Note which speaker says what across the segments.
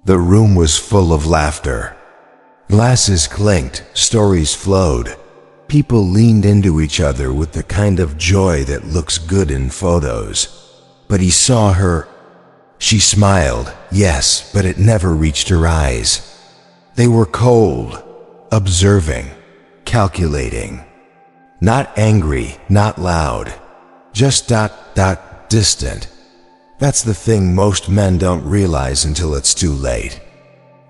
Speaker 1: The room was full of laughter. Glasses clinked, stories flowed. People leaned into each other with the kind of joy that looks good in photos. But he saw her. She smiled, yes, but it never reached her eyes. They were cold, observing, calculating. Not angry, not loud, just distant. That's the thing most men don't realize until it's too late.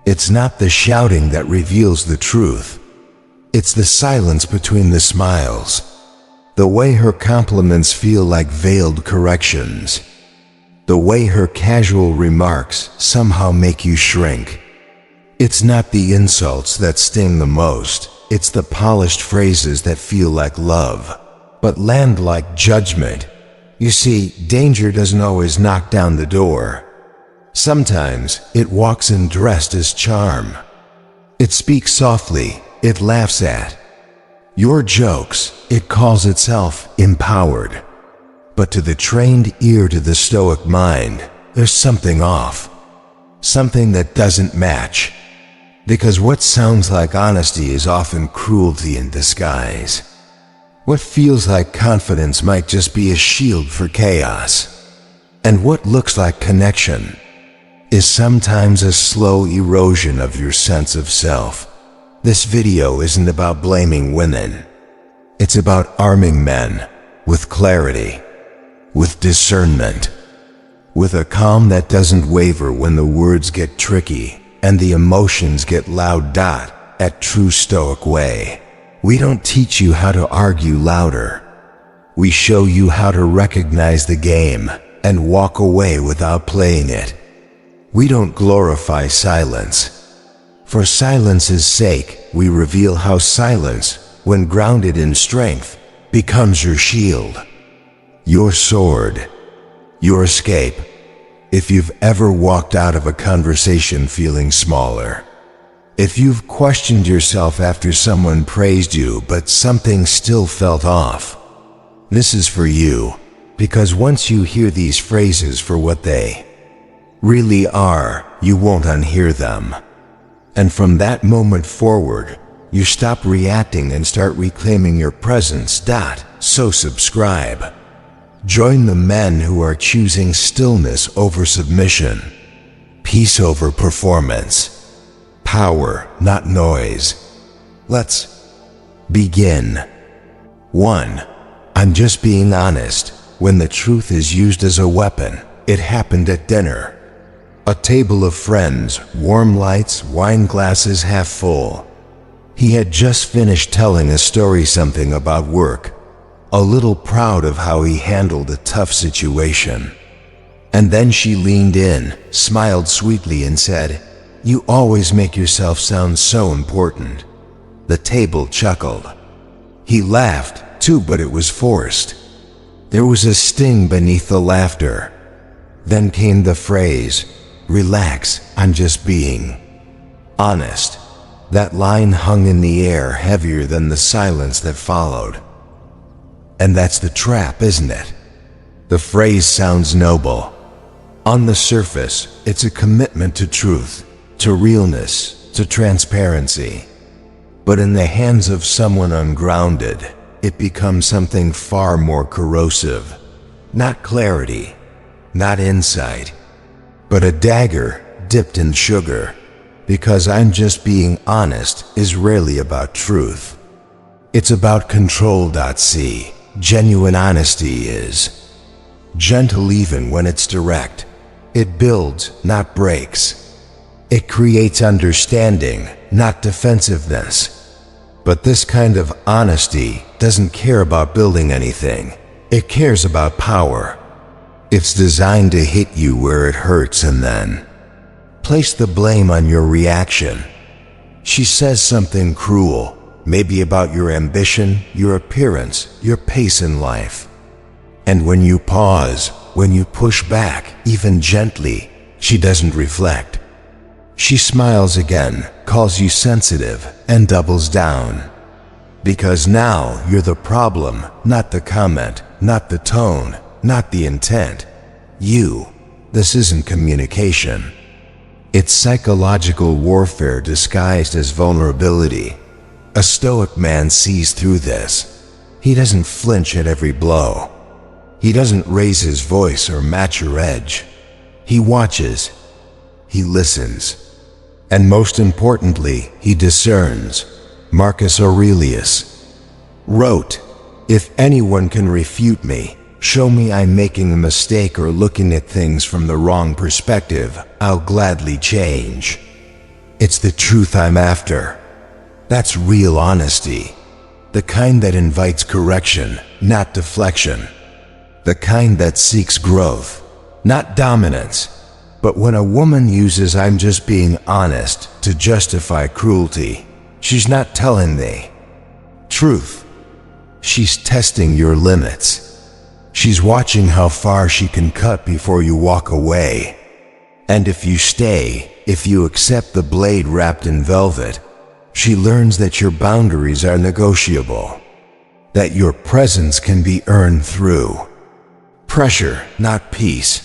Speaker 1: It's not the shouting that reveals the truth. It's the silence between the smiles. The way her compliments feel like veiled corrections. The way her casual remarks somehow make you shrink. It's not the insults that sting the most. It's the polished phrases that feel like love, but land like judgment. You see, danger doesn't always knock down the door. Sometimes it walks in dressed as charm. It speaks softly, it laughs at your jokes, it calls itself empowered. But to the trained ear, to the stoic mind, there's something off. Something that doesn't match. Because what sounds like honesty is often cruelty in disguise. What feels like confidence might just be a shield for chaos. And what looks like connection is sometimes a slow erosion of your sense of self. This video isn't about blaming women. It's about arming men with clarity, with discernment, with a calm that doesn't waver when the words get tricky and the emotions get loud. At True Stoic Way, we don't teach you how to argue louder. We show you how to recognize the game and walk away without playing it. We don't glorify silence. For silence's sake, we reveal how silence, when grounded in strength, becomes your shield, your sword, your escape. If you've ever walked out of a conversation feeling smaller, if you've questioned yourself after someone praised you but something still felt off, this is for you, because once you hear these phrases for what they really are, you won't unhear them. And from that moment forward, you stop reacting and start reclaiming your presence. So subscribe. Join the men who are choosing stillness over submission, peace over performance, power, not noise. Let's begin. 1. I'm just being honest. When the truth is used as a weapon, it happened at dinner. A table of friends, warm lights, wine glasses half full. He had just finished telling a story, something about work, a little proud of how he handled a tough situation. And then she leaned in, smiled sweetly and said, "You always make yourself sound so important." The table chuckled. He laughed too, but it was forced. There was a sting beneath the laughter. Then came the phrase, "Relax, I'm just being honest." That line hung in the air, heavier than the silence that followed. And that's the trap, isn't it? The phrase sounds noble. On the surface, it's a commitment to truth, to realness, to transparency. But in the hands of someone ungrounded, it becomes something far more corrosive. Not clarity, not insight, but a dagger dipped in sugar. Because I'm just being honest is rarely about truth. It's about control. See, genuine honesty is gentle even when it's direct. It builds, not breaks. It creates understanding, not defensiveness. But this kind of honesty doesn't care about building anything. It cares about power. It's designed to hit you where it hurts and then place the blame on your reaction. She says something cruel, maybe about your ambition, your appearance, your pace in life. And when you pause, when you push back, even gently, she doesn't reflect. She smiles again, calls you sensitive, and doubles down. Because now you're the problem, not the comment, not the tone, not the intent. You. This isn't communication. It's psychological warfare disguised as vulnerability. A Stoic man sees through this. He doesn't flinch at every blow. He doesn't raise his voice or match your edge. He watches. He listens. And most importantly, he discerns. Marcus Aurelius wrote, "If anyone can refute me, show me I'm making a mistake or looking at things from the wrong perspective, I'll gladly change." It's the truth I'm after. That's real honesty. The kind that invites correction, not deflection. The kind that seeks growth, not dominance. But when a woman uses "I'm just being honest" to justify cruelty, she's not telling the truth. She's testing your limits. She's watching how far she can cut before you walk away. And if you stay, if you accept the blade wrapped in velvet, she learns that your boundaries are negotiable, that your presence can be earned through pressure, not peace.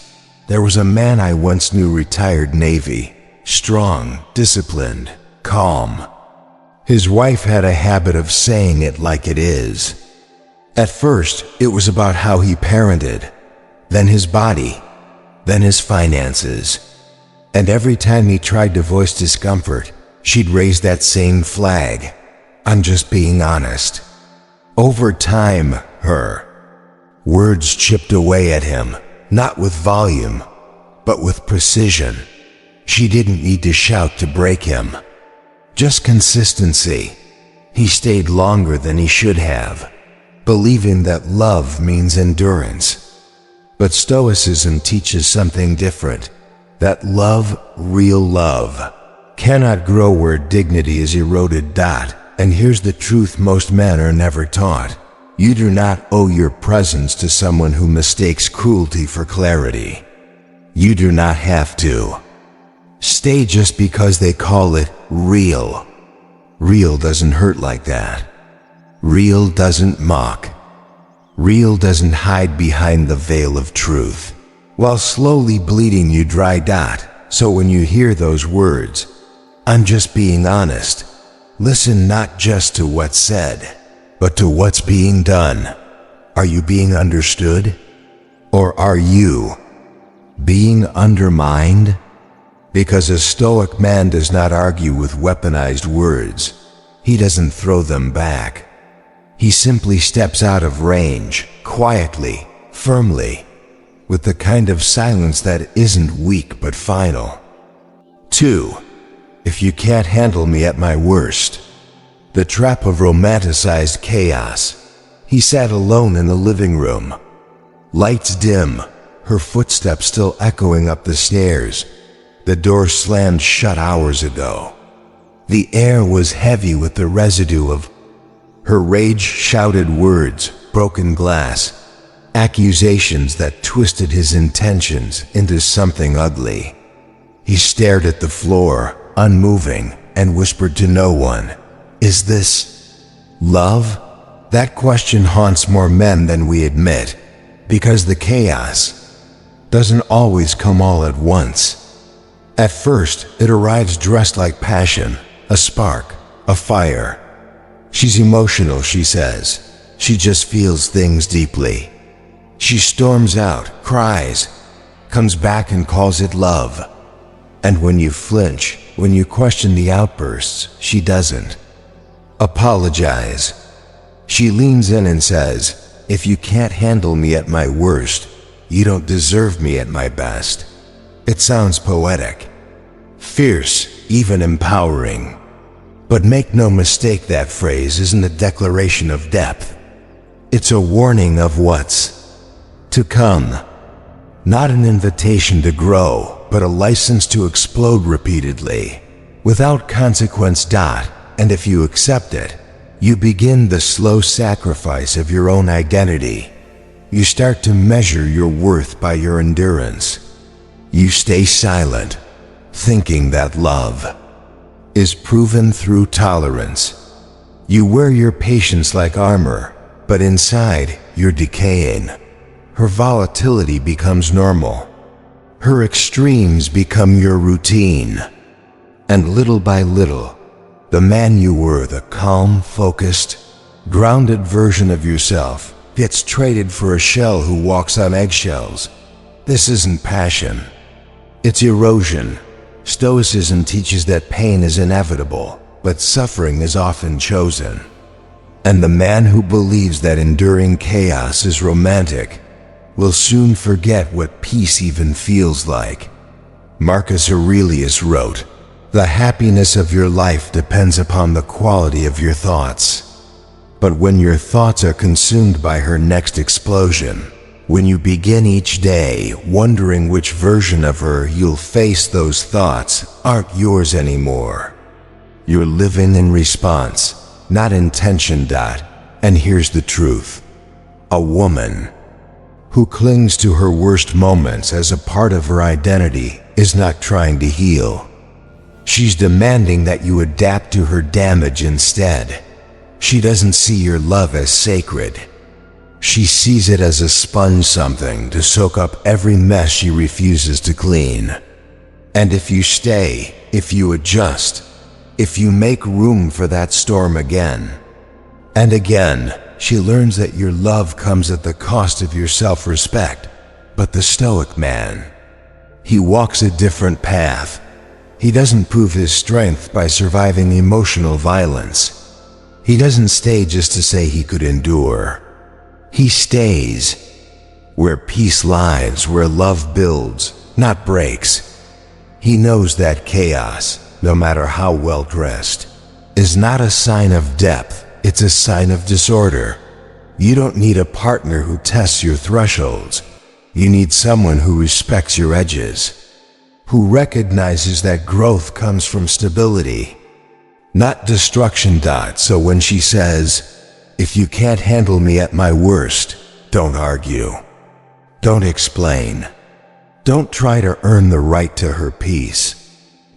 Speaker 1: There was a man I once knew, retired Navy, strong, disciplined, calm. His wife had a habit of saying it like it is. At first, it was about how he parented, then his body, then his finances. And every time he tried to voice discomfort, she'd raise that same flag. "I'm just being honest." Over time, her words chipped away at him, not with volume, but with precision. She didn't need to shout to break him. Just consistency. He stayed longer than he should have, believing that love means endurance. But Stoicism teaches something different, that love, real love, cannot grow where dignity is eroded. And here's the truth most men are never taught. You do not owe your presence to someone who mistakes cruelty for clarity. You do not have to stay just because they call it real. Real doesn't hurt like that. Real doesn't mock. Real doesn't hide behind the veil of truth, while slowly bleeding you dry. So when you hear those words, "I'm just being honest," listen not just to what's said, but to what's being done. Are you being understood? Or are you being undermined? Because a Stoic man does not argue with weaponized words. He doesn't throw them back. He simply steps out of range, quietly, firmly, with the kind of silence that isn't weak but final. 2. If you can't handle me at my worst. The trap of romanticized chaos. He sat alone in the living room. Lights dim, her footsteps still echoing up the stairs. The door slammed shut hours ago. The air was heavy with the residue of her rage-shouted words, broken glass, accusations that twisted his intentions into something ugly. He stared at the floor, unmoving, and whispered to no one, "Is this love?" That question haunts more men than we admit, because the chaos doesn't always come all at once. At first, it arrives dressed like passion, a spark, a fire. She's emotional, she says. She just feels things deeply. She storms out, cries, comes back and calls it love. And when you flinch, when you question the outbursts, she doesn't apologize. She leans in and says, "If you can't handle me at my worst, you don't deserve me at my best." It sounds poetic, fierce, even empowering. But make no mistake, that phrase isn't a declaration of depth. It's a warning of what's to come. Not an invitation to grow, but a license to explode repeatedly, without consequence. And if you accept it, you begin the slow sacrifice of your own identity. You start to measure your worth by your endurance. You stay silent, thinking that love is proven through tolerance. You wear your patience like armor, but inside, you're decaying. Her volatility becomes normal. Her extremes become your routine. And little by little, the man you were, the calm, focused, grounded version of yourself, gets traded for a shell who walks on eggshells. This isn't passion. It's erosion. Stoicism teaches that pain is inevitable, but suffering is often chosen. And the man who believes that enduring chaos is romantic will soon forget what peace even feels like. Marcus Aurelius wrote, "The happiness of your life depends upon the quality of your thoughts." But when your thoughts are consumed by her next explosion, when you begin each day wondering which version of her you'll face, those thoughts aren't yours anymore. You're living in response, not intention. And here's the truth. A woman who clings to her worst moments as a part of her identity is not trying to heal. She's demanding that you adapt to her damage instead. She doesn't see your love as sacred. She sees it as a sponge, something to soak up every mess she refuses to clean. And if you stay, if you adjust, if you make room for that storm again and again, she learns that your love comes at the cost of your self-respect. But the Stoic man, he walks a different path. He doesn't prove his strength by surviving emotional violence. He doesn't stay just to say he could endure. He stays where peace lies, where love builds, not breaks. He knows that chaos, no matter how well dressed, is not a sign of depth, it's a sign of disorder. You don't need a partner who tests your thresholds. You need someone who respects your edges, who recognizes that growth comes from stability, not destruction. So when she says, "If you can't handle me at my worst," don't argue. Don't explain. Don't try to earn the right to her peace.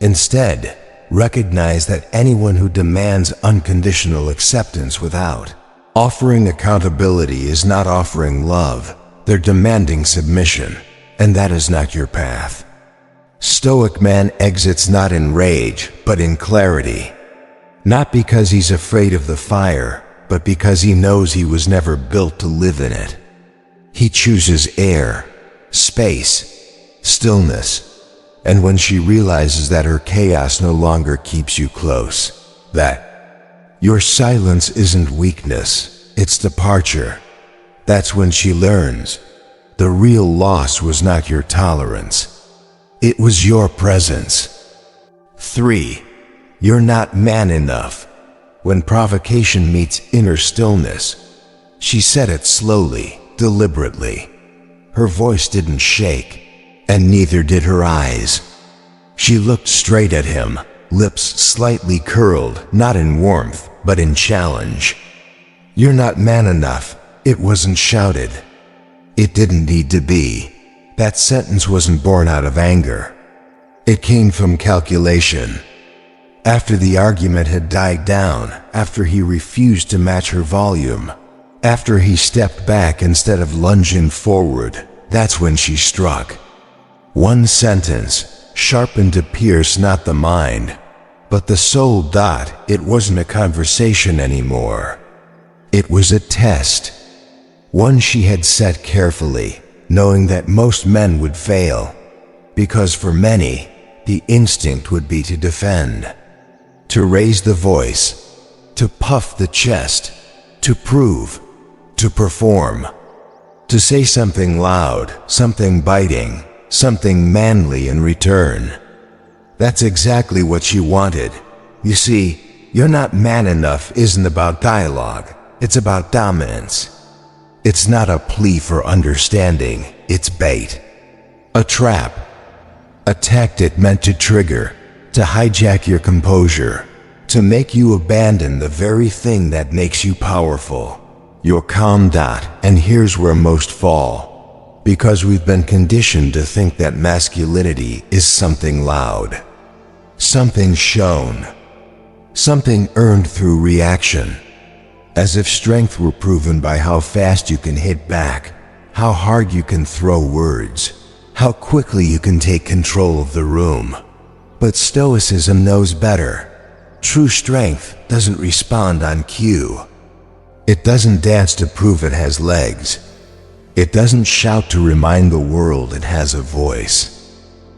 Speaker 1: Instead, recognize that anyone who demands unconditional acceptance without offering accountability is not offering love. They're demanding submission, and that is not your path. Stoic man exits not in rage, but in clarity. Not because he's afraid of the fire, but because he knows he was never built to live in it. He chooses air, space, stillness. And when she realizes that her chaos no longer keeps you close, that your silence isn't weakness, it's departure, that's when she learns the real loss was not your tolerance, it was your presence. 3. You're not man enough. When provocation meets inner stillness, she said it slowly, deliberately. Her voice didn't shake, and neither did her eyes. She looked straight at him, lips slightly curled, not in warmth, but in challenge. "You're not man enough." It wasn't shouted. It didn't need to be. That sentence wasn't born out of anger. It came from calculation. After the argument had died down, after he refused to match her volume, after he stepped back instead of lunging forward, that's when she struck. One sentence, sharpened to pierce not the mind, but the soul. It wasn't a conversation anymore. It was a test. One she had set carefully, knowing that most men would fail, because for many, the instinct would be to defend, to raise the voice, to puff the chest, to prove, to perform, to say something loud, something biting, something manly in return. That's exactly what she wanted. You see, "You're not man enough" isn't about dialogue, it's about dominance. It's not a plea for understanding, it's bait. A trap. A tactic meant to trigger, to hijack your composure, to make you abandon the very thing that makes you powerful, your calm. And here's where most fall, because we've been conditioned to think that masculinity is something loud, something shown, something earned through reaction, as if strength were proven by how fast you can hit back, how hard you can throw words, how quickly you can take control of the room. But Stoicism knows better. True strength doesn't respond on cue. It doesn't dance to prove it has legs. It doesn't shout to remind the world it has a voice.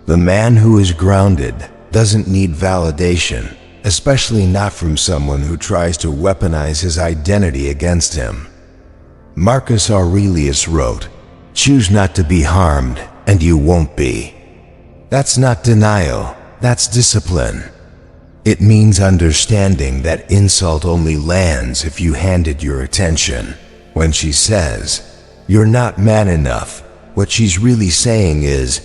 Speaker 1: The man who is grounded doesn't need validation, especially not from someone who tries to weaponize his identity against him. Marcus Aurelius wrote, "Choose not to be harmed, and you won't be." That's not denial, that's discipline. It means understanding that insult only lands if you hand it your attention. When she says, "You're not man enough," what she's really saying is,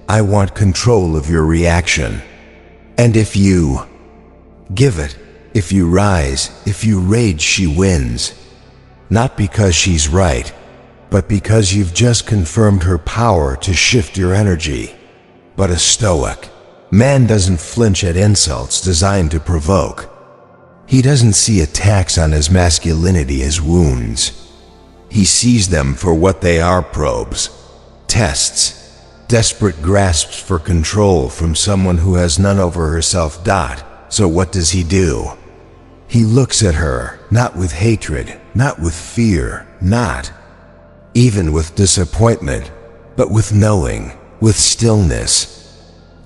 Speaker 1: "I want control of your reaction." And if you give it, if you rise, if you rage, she wins. Not because she's right, but because you've just confirmed her power to shift your energy. But a Stoic man doesn't flinch at insults designed to provoke. He doesn't see attacks on his masculinity as wounds. He sees them for what they are: probes, tests, desperate grasps for control from someone who has none over herself. So what does he do? He looks at her, not with hatred, not with fear, not even with disappointment, but with knowing, with stillness.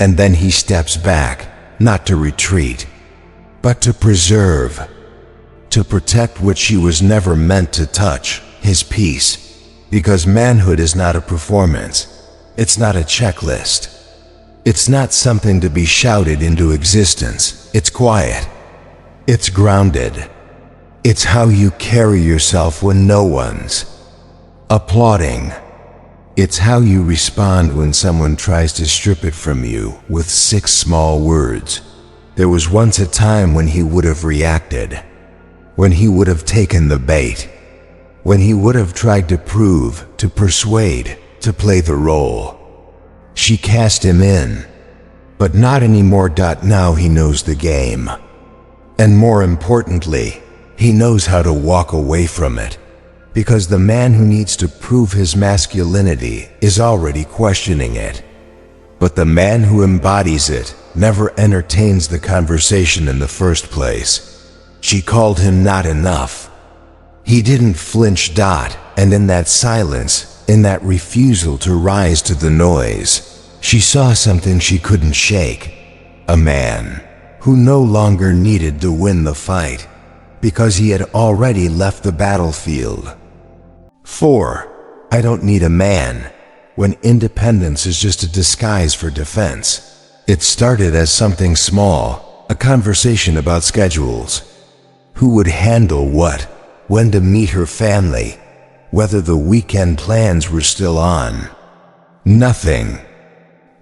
Speaker 1: And then he steps back, not to retreat, but to preserve, to protect what she was never meant to touch, his peace. Because manhood is not a performance. It's not a checklist. It's not something to be shouted into existence. It's quiet. It's grounded. It's how you carry yourself when no one's applauding. It's how you respond when someone tries to strip it from you with 6 small words. There was once a time when he would have reacted, when he would have taken the bait, when he would have tried to prove, to persuade, to play the role. She cast him in, but not anymore. Now he knows the game. And more importantly, he knows how to walk away from it. Because the man who needs to prove his masculinity is already questioning it. But the man who embodies it never entertains the conversation in the first place. She called him not enough. He didn't flinch. And in that silence, in that refusal to rise to the noise, she saw something she couldn't shake. A man who no longer needed to win the fight, because he had already left the battlefield. 4. I don't need a man, when independence is just a disguise for defense. It started as something small, a conversation about schedules. Who would handle what, when to meet her family, whether the weekend plans were still on. Nothing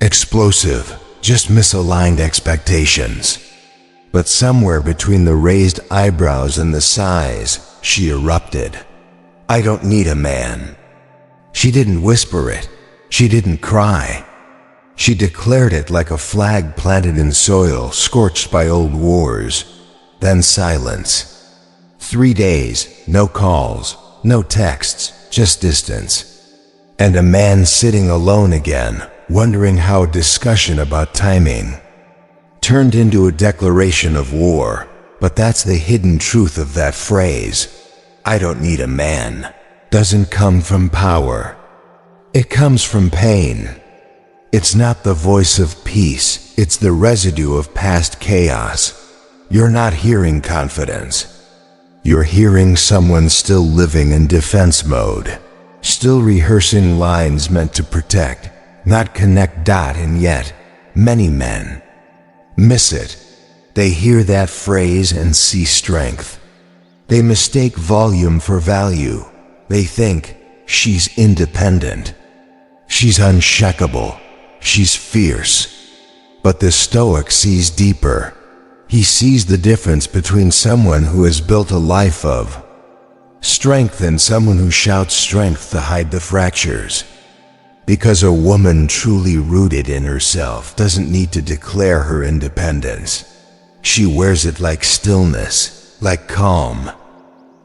Speaker 1: explosive, just misaligned expectations. But somewhere between the raised eyebrows and the sighs, she erupted. "I don't need a man." She didn't whisper it. She didn't cry. She declared it like a flag planted in soil scorched by old wars. Then silence. 3 days, no calls, no texts, just distance. And a man sitting alone again, wondering how a discussion about timing turned into a declaration of war. But that's the hidden truth of that phrase. "I don't need a man," doesn't come from power. It comes from pain. It's not the voice of peace, it's the residue of past chaos. You're not hearing confidence. You're hearing someone still living in defense mode, still rehearsing lines meant to protect, not connect. And yet, many men miss it. They hear that phrase and see strength. They mistake volume for value. They think, she's independent. She's unshakable. She's fierce. But the Stoic sees deeper. He sees the difference between someone who has built a life of strength and someone who shouts strength to hide the fractures. Because a woman truly rooted in herself doesn't need to declare her independence. She wears it like stillness, like calm.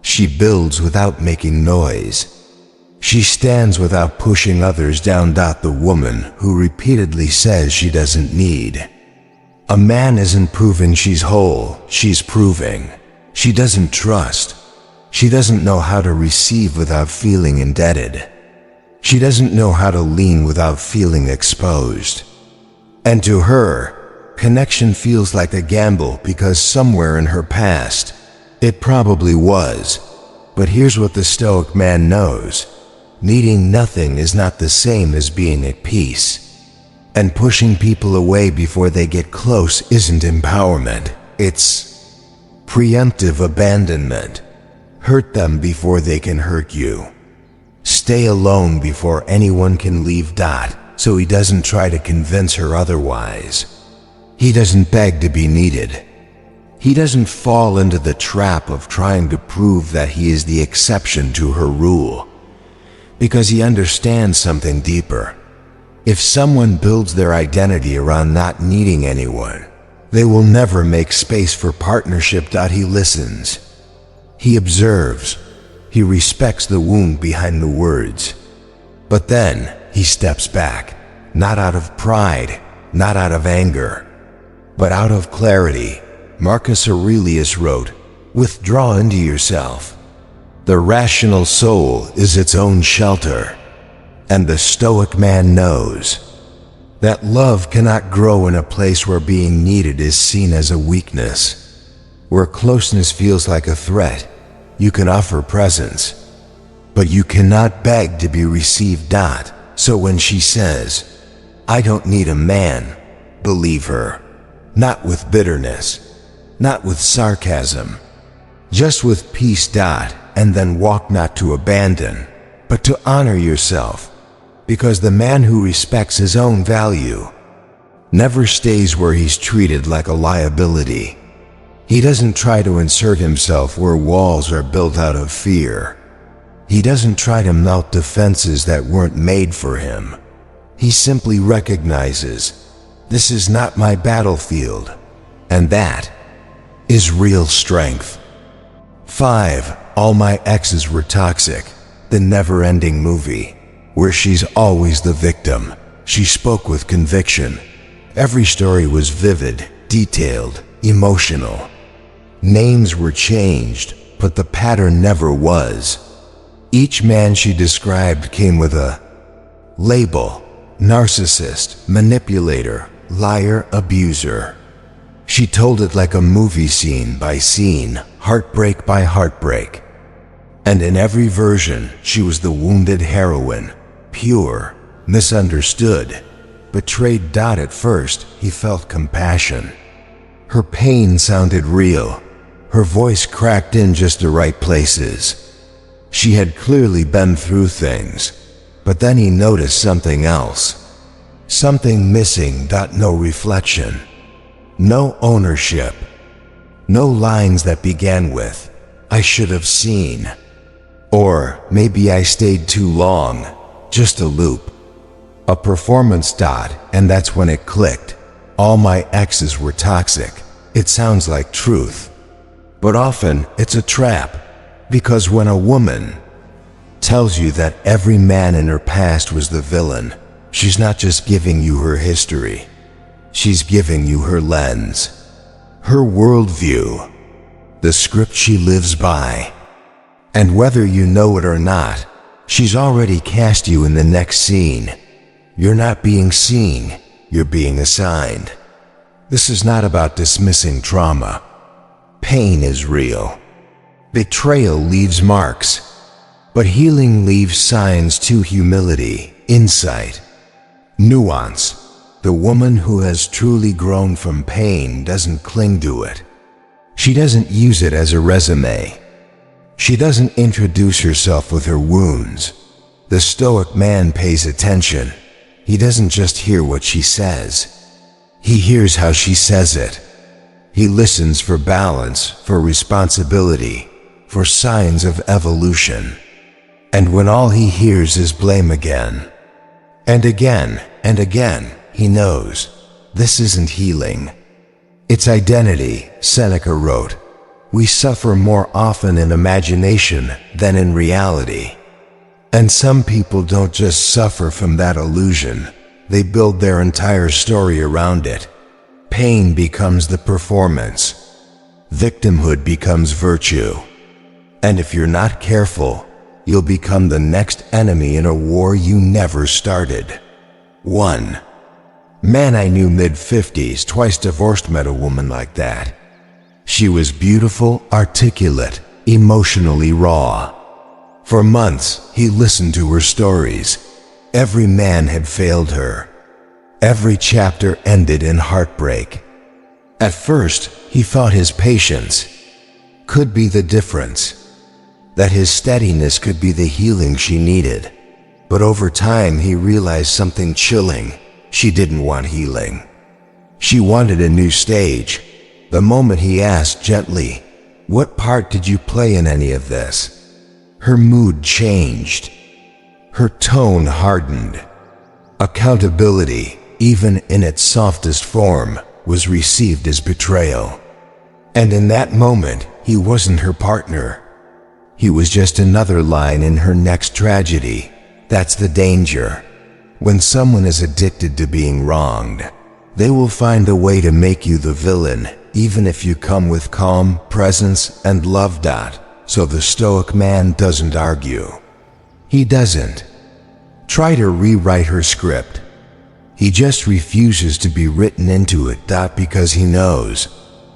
Speaker 1: She builds without making noise. She stands without pushing others down. The woman who repeatedly says she doesn't need. A man isn't proving she's whole, she's proving. She doesn't trust. She doesn't know how to receive without feeling indebted. She doesn't know how to lean without feeling exposed. And to her, connection feels like a gamble because somewhere in her past, it probably was. But here's what the Stoic man knows. Needing nothing is not the same as being at peace. And pushing people away before they get close isn't empowerment. It's preemptive abandonment. Hurt them before they can hurt you. Stay alone before anyone can leave. So he doesn't try to convince her otherwise. He doesn't beg to be needed. He doesn't fall into the trap of trying to prove that he is the exception to her rule. Because he understands something deeper. If someone builds their identity around not needing anyone, they will never make space for partnership. He listens. He observes. He respects the wound behind the words. But then he steps back, not out of pride, not out of anger, but out of clarity. Marcus Aurelius wrote, "Withdraw into yourself. The rational soul is its own shelter." And the Stoic man knows that love cannot grow in a place where being needed is seen as a weakness. Where closeness feels like a threat, you can offer presence, but you cannot beg to be received. So when she says, "I don't need a man," believe her. Not with bitterness, not with sarcasm, just with peace. And then walk not to abandon, but to honor yourself. Because the man who respects his own value never stays where he's treated like a liability. He doesn't try to insert himself where walls are built out of fear. He doesn't try to melt defenses that weren't made for him. He simply recognizes, this is not my battlefield, and that is real strength. 5. All my exes were toxic. The never-ending movie, where she's always the victim. She spoke with conviction. Every story was vivid, detailed, emotional. Names were changed, but the pattern never was. Each man she described came with a label: narcissist, manipulator, liar, abuser. She told it like a movie, scene by scene, heartbreak by heartbreak. And in every version, she was the wounded heroine, pure, misunderstood, betrayed. At first, he felt compassion. Her pain sounded real. Her voice cracked in just the right places. She had clearly been through things, but then he noticed something else. Something missing. No reflection. No ownership. No lines that began with, "I should have seen." Or, "Maybe I stayed too long." Just a loop. A performance. And that's when it clicked. All my exes were toxic. It sounds like truth. But often, it's a trap. Because when a woman tells you that every man in her past was the villain, she's not just giving you her history. She's giving you her lens, her worldview, the script she lives by. And whether you know it or not, she's already cast you in the next scene. You're not being seen, you're being assigned. This is not about dismissing trauma. Pain is real. Betrayal leaves marks. But healing leaves signs too: humility, insight, nuance. The woman who has truly grown from pain doesn't cling to it. She doesn't use it as a resume. She doesn't introduce herself with her wounds. The Stoic man pays attention. He doesn't just hear what she says. He hears how she says it. He listens for balance, for responsibility, for signs of evolution. And when all he hears is blame again, and again, and again, he knows this isn't healing. It's identity. Seneca wrote, "We suffer more often in imagination than in reality." And some people don't just suffer from that illusion, they build their entire story around it. Pain becomes the performance. Victimhood becomes virtue. And if you're not careful, you'll become the next enemy in a war you never started. 1. Man I knew mid-50s, twice divorced, met a woman like that. She was beautiful, articulate, emotionally raw. For months, he listened to her stories. Every man had failed her. Every chapter ended in heartbreak. At first, he thought his patience could be the difference, that his steadiness could be the healing she needed. But over time, he realized something chilling. She didn't want healing. She wanted a new stage. The moment he asked gently, "What part did you play in any of this?" her mood changed. Her tone hardened. Accountability, even in its softest form, was received as betrayal. And in that moment, he wasn't her partner. He was just another line in her next tragedy. That's the danger. When someone is addicted to being wronged, they will find a way to make you the villain, even if you come with calm, presence, and love. So the Stoic man doesn't argue. He doesn't try to rewrite her script. He just refuses to be written into it. Because he knows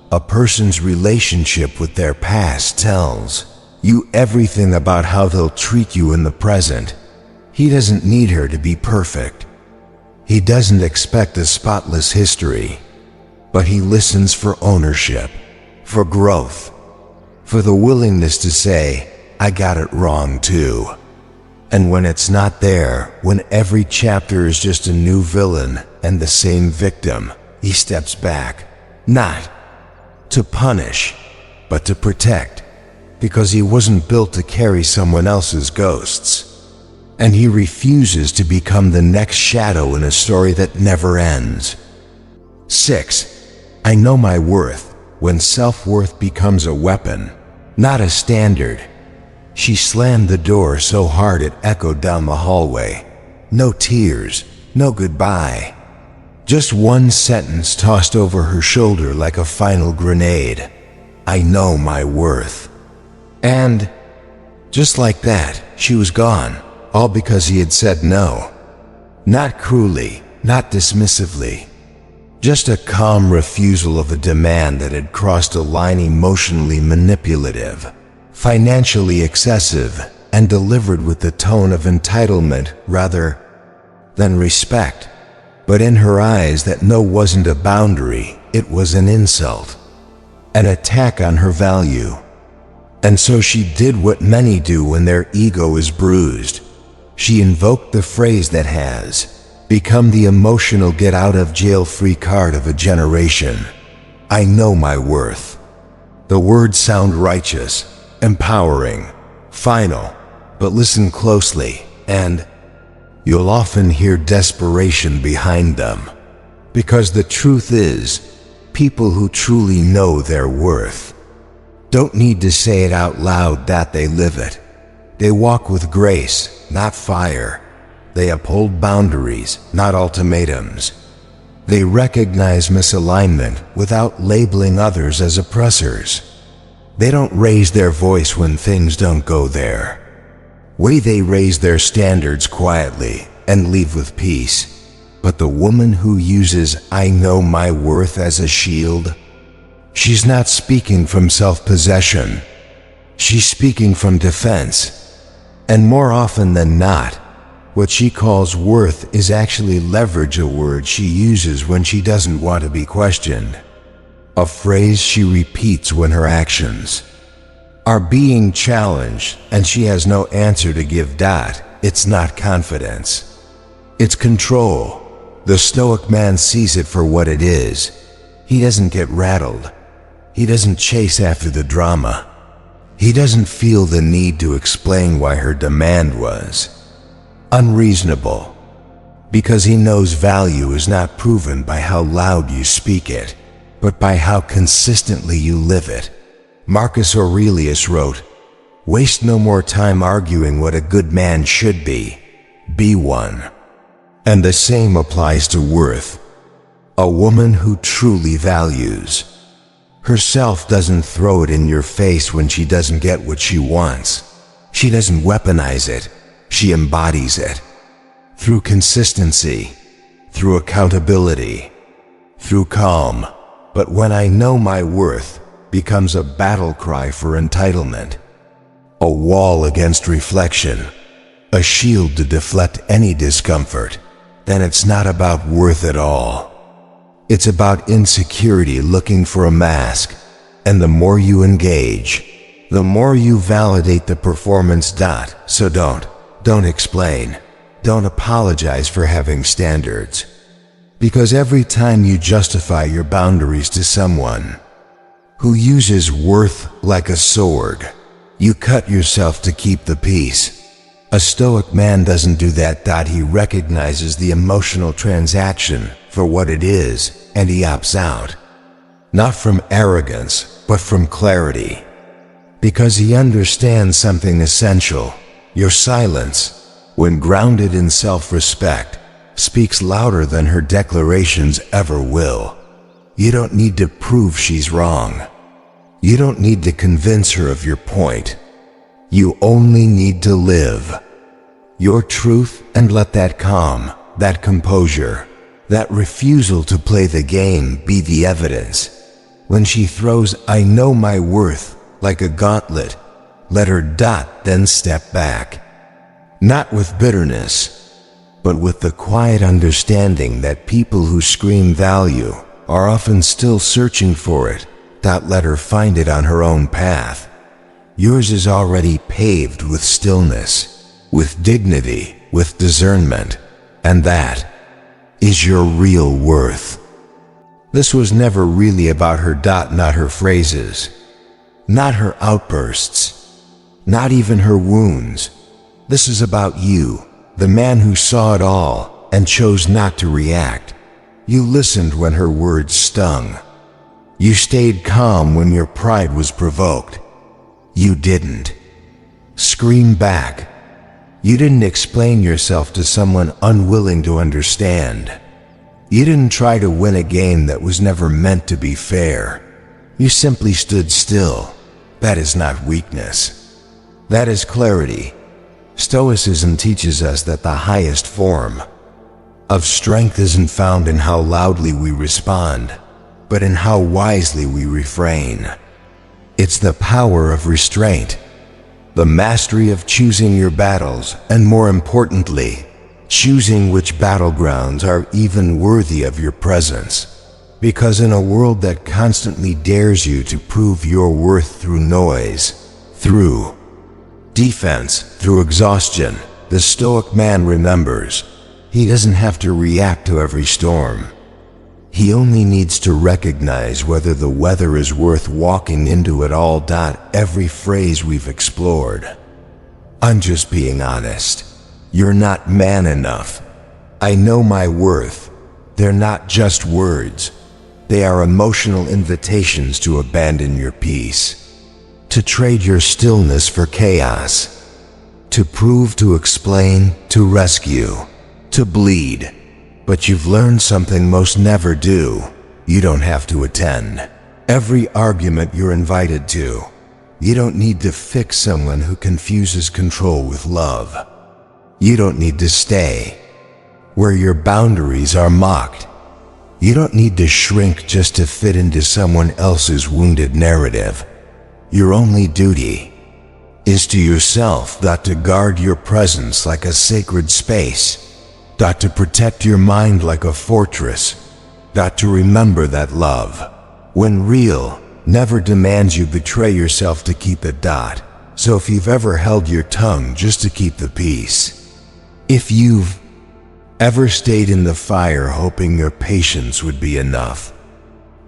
Speaker 1: a person's relationship with their past tells you everything about how they'll treat you in the present. He doesn't need her to be perfect. He doesn't expect a spotless history. But he listens for ownership, for growth, for the willingness to say, "I got it wrong too." And when it's not there, when every chapter is just a new villain and the same victim, he steps back, not to punish, but to protect, because he wasn't built to carry someone else's ghosts. And he refuses to become the next shadow in a story that never ends. 6. I know my worth. When self-worth becomes a weapon, not a standard. She slammed the door so hard it echoed down the hallway. No tears, no goodbye. Just one sentence tossed over her shoulder like a final grenade. I know my worth. And just like that, she was gone. All because he had said no. Not cruelly, not dismissively. Just a calm refusal of a demand that had crossed a line, emotionally manipulative, financially excessive, and delivered with the tone of entitlement rather than respect. But in her eyes, that no wasn't a boundary, it was an insult, an attack on her value. And so she did what many do when their ego is bruised. She invoked the phrase that has become the emotional get-out-of-jail-free card of a generation. I know my worth. The words sound righteous, empowering, final, but listen closely, and you'll often hear desperation behind them. Because the truth is, people who truly know their worth don't need to say it out loud, that they live it. They walk with grace, not fire. They uphold boundaries, not ultimatums. They recognize misalignment without labeling others as oppressors. They don't raise their voice when things don't go their way. They raise their standards quietly and leave with peace. But the woman who uses I know my worth as a shield, she's not speaking from self-possession. She's speaking from defense. And more often than not, what she calls worth is actually leverage, a word she uses when she doesn't want to be questioned, a phrase she repeats when her actions are being challenged and she has no answer to give. It's not confidence, it's control. The Stoic man sees it for what it is. He doesn't get rattled. He doesn't chase after the drama. He doesn't feel the need to explain why her demand was unreasonable, because he knows value is not proven by how loud you speak it, but by how consistently you live it. Marcus Aurelius wrote, Waste no more time arguing what a good man should be. Be one. And the same applies to worth. A woman who truly values herself doesn't throw it in your face when she doesn't get what she wants. She doesn't weaponize it. She embodies it. Through consistency, through accountability, through calm. But when I know my worth becomes a battle cry for entitlement, a wall against reflection, a shield to deflect any discomfort, then it's not about worth at all. It's about insecurity looking for a mask, and the more you engage, the more you validate the performance. So don't explain, don't apologize for having standards. Because every time you justify your boundaries to someone who uses worth like a sword, you cut yourself to keep the peace. A Stoic man doesn't do that. He recognizes the emotional transaction for what it is, and he opts out. Not from arrogance, but from clarity. Because he understands something essential. Your silence, when grounded in self-respect, speaks louder than her declarations ever will. You don't need to prove she's wrong. You don't need to convince her of your point. You only need to live your truth and let that calm, that composure, that refusal to play the game be the evidence. When she throws "I know my worth" like a gauntlet, let her then step back. Not with bitterness, but with the quiet understanding that people who scream value are often still searching for it. Let her find it on her own path. Yours is already paved with stillness, with dignity, with discernment, and that is your real worth. This was never really about her. Not her phrases, not her outbursts, not even her wounds. This is about you, the man who saw it all and chose not to react. You listened when her words stung. You stayed calm when your pride was provoked. You didn't scream back. You didn't explain yourself to someone unwilling to understand. You didn't try to win a game that was never meant to be fair. You simply stood still. That is not weakness. That is clarity. Stoicism teaches us that the highest form of strength isn't found in how loudly we respond, but in how wisely we refrain. It's the power of restraint, the mastery of choosing your battles, and more importantly, choosing which battlegrounds are even worthy of your presence. Because in a world that constantly dares you to prove your worth through noise, through defense, through exhaustion, the Stoic man remembers he doesn't have to react to every storm. He only needs to recognize whether the weather is worth walking into at all. Every phrase we've explored. I'm just being honest. You're not man enough. I know my worth. They're not just words. They are emotional invitations to abandon your peace, to trade your stillness for chaos, to prove, to explain, to rescue, to bleed. But you've learned something most never do. You don't have to attend every argument you're invited to. You don't need to fix someone who confuses control with love. You don't need to stay where your boundaries are mocked. You don't need to shrink just to fit into someone else's wounded narrative. Your only duty is to yourself. To guard your presence like a sacred space. To protect your mind like a fortress. To remember that love, when real, never demands you betray yourself to keep it. So if you've ever held your tongue just to keep the peace, if you've ever stayed in the fire hoping your patience would be enough,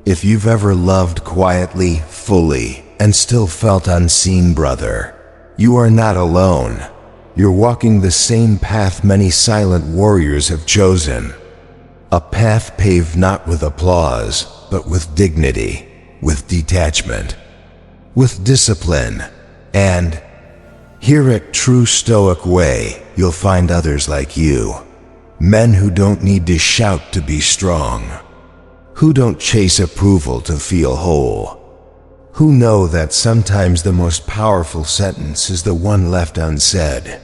Speaker 1: if you've ever loved quietly, fully, and still felt unseen, brother, you are not alone. You're walking the same path many silent warriors have chosen. A path paved not with applause, but with dignity, with detachment, with discipline, and Here at True Stoic Way, you'll find others like you. Men who don't need to shout to be strong. Who don't chase approval to feel whole. Who know that sometimes the most powerful sentence is the one left unsaid.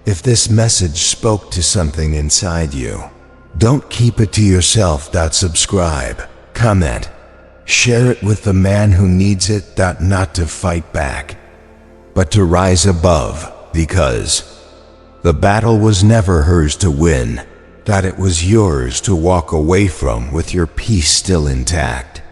Speaker 1: If this message spoke to something inside you, don't keep it to yourself. Subscribe, comment, share it with the man who needs it. Not to fight back, but to rise above, because the battle was never hers to win. It was yours to walk away from with your peace still intact.